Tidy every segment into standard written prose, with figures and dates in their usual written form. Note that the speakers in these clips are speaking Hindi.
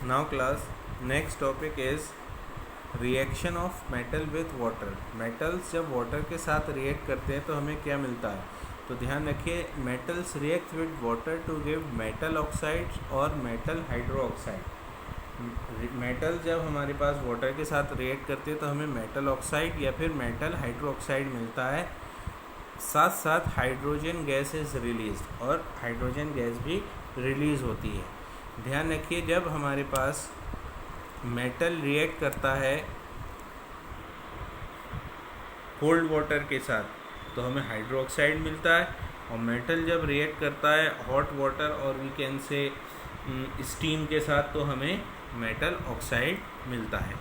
Now class, next topic is reaction of metal with water. Metals जब वाटर के साथ रिएक्ट करते हैं तो हमें क्या मिलता है? तो ध्यान रखिए, metals react with water to give metal oxides और मेटल हाइड्रो ऑक्साइड। मेटल जब हमारे पास वाटर के साथ रिएक्ट करते हैं तो हमें मेटल ऑक्साइड या फिर मेटल हाइड्रो ऑक्साइड मिलता है। साथ साथ हाइड्रोजन गैस इज रिलीज और हाइड्रोजन गैस भी रिलीज़ होती है। ध्यान रखिए, जब हमारे पास मेटल रिएक्ट करता है कोल्ड वाटर के साथ तो हमें हाइड्रो ऑक्साइड मिलता है, और मेटल जब रिएक्ट करता है हॉट वाटर और वी कैन से स्टीम के साथ तो हमें मेटल ऑक्साइड मिलता है।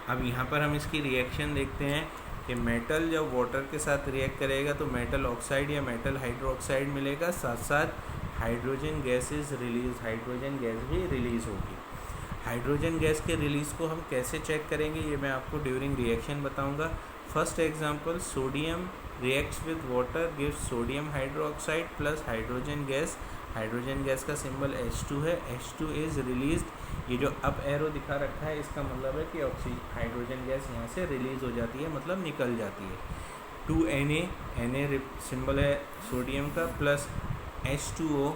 अब यहाँ पर हम इसकी रिएक्शन देखते हैं कि मेटल जब वाटर के साथ रिएक्ट करेगा तो मेटल ऑक्साइड या मेटल हाइड्रो ऑक्साइड मिलेगा, साथ साथ hydrogen gas is release, hydrogen gas भी रिलीज़ होगी। हाइड्रोजन गैस के रिलीज़ को हम कैसे चेक करेंगे ये मैं आपको ड्यूरिंग रिएक्शन बताऊंगा। First example, sodium reacts with water gives sodium hydroxide plus hydrogen gas. Hydrogen gas का सिंबल H2 है, H2 इज़ रिलीज्ड। ये जो अप एरो दिखा रखा है इसका मतलब है कि हाइड्रोजन गैस यहाँ से रिलीज़ हो जाती है, मतलब निकल जाती है। 2Na सिंबल है सोडियम का, plus H2O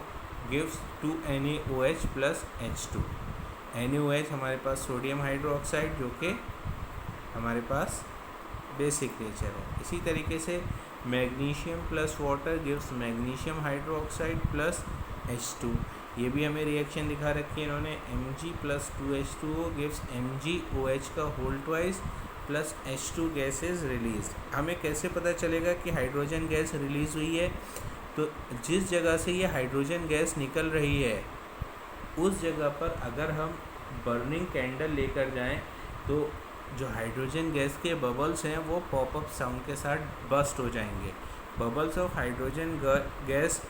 gives 2NaOH plus H2। NaOH हमारे पास सोडियम हाइड्रो ऑक्साइड जो कि हमारे पास बेसिक नेचर है। इसी तरीके से magnesium plus water gives magnesium hydro oxide plus H2। ये भी हमें रिएक्शन दिखा रखी है इन्होंने। Mg plus 2H2O gives MgOH का whole twice plus H2 gas is release. हमें कैसे पता चलेगा कि हाइड्रोजन गैस रिलीज़ हुई है? तो जिस जगह से ये हाइड्रोजन गैस निकल रही है उस जगह पर अगर हम बर्निंग कैंडल लेकर जाएं तो जो हाइड्रोजन गैस के बबल्स हैं वो पॉपअप साउंड के साथ बस्ट हो जाएंगे। Bubbles of hydrogen gas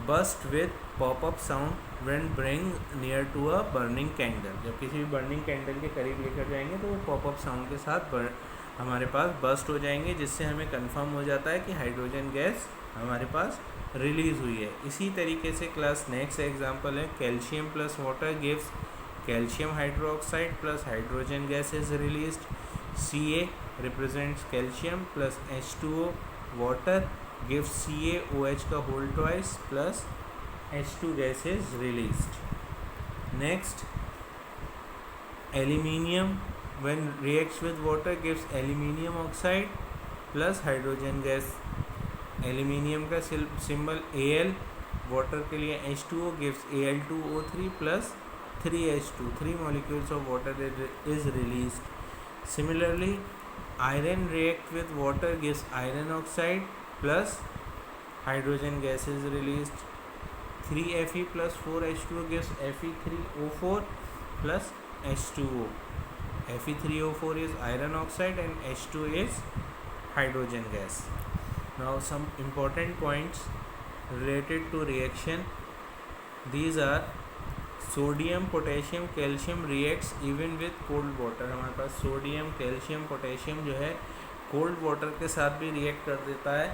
burst with pop up sound when bring near to a burning candle. जब किसी भी बर्निंग कैंडल के करीब लेकर जाएंगे तो वो पॉपअप साउंड के साथ हमारे पास बस्ट हो जाएंगे, जिससे हमें कंफर्म हो जाता है कि हाइड्रोजन गैस हमारे पास रिलीज़ हुई है। इसी तरीके से क्लास नेक्स्ट एग्जांपल है, calcium plus water gives calcium hydroxide plus hydrogen gas is released. Ca represents calcium plus H2O, water gives CaOH का whole twice plus H2 gas is released. Next, aluminium when reacts with water gives aluminium oxide plus hydrogen gas। Aluminium का सिंबल Al, वाटर के लिए H2O gives Al2O3 plus 3H2, 3 molecules of water is released। Similarly, iron react with water gives iron oxide plus hydrogen gas is released। 3Fe plus 4H2O gives Fe3O4 plus H2O। Fe3O4 is iron oxide and H2 is hydrogen gas। Now some important points related to reaction. These are sodium potassium calcium reacts even with cold water. हमारे पास सोडियम कैल्शियम पोटेशियम जो है कोल्ड वाटर के साथ भी रिएक्ट कर देता है।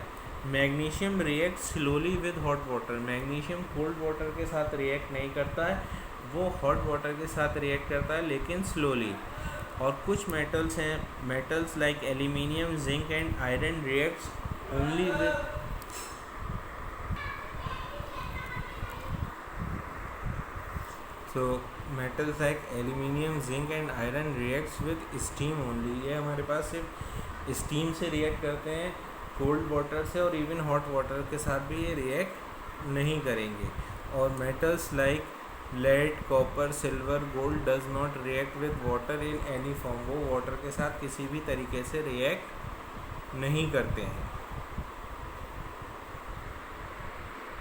Magnesium react slowly with hot water. Magnesium cold water के साथ रिएक्ट नहीं करता है, वो हॉट वाटर के साथ रिएक्ट करता है लेकिन स्लोली। और कुछ मेटल्स हैं, metals like aluminium, zinc and iron reacts only with metals like aluminium, zinc and iron reacts with steam only. ये हमारे पास सिर्फ स्टीम से रिएक्ट करते हैं, कोल्ड वाटर से और इवन हॉट वाटर के साथ भी ये रिएक्ट नहीं करेंगे। और metals like lead, copper, silver, gold does not react with water in any form. वो वाटर के साथ किसी भी तरीके से रिएक्ट नहीं करते हैं।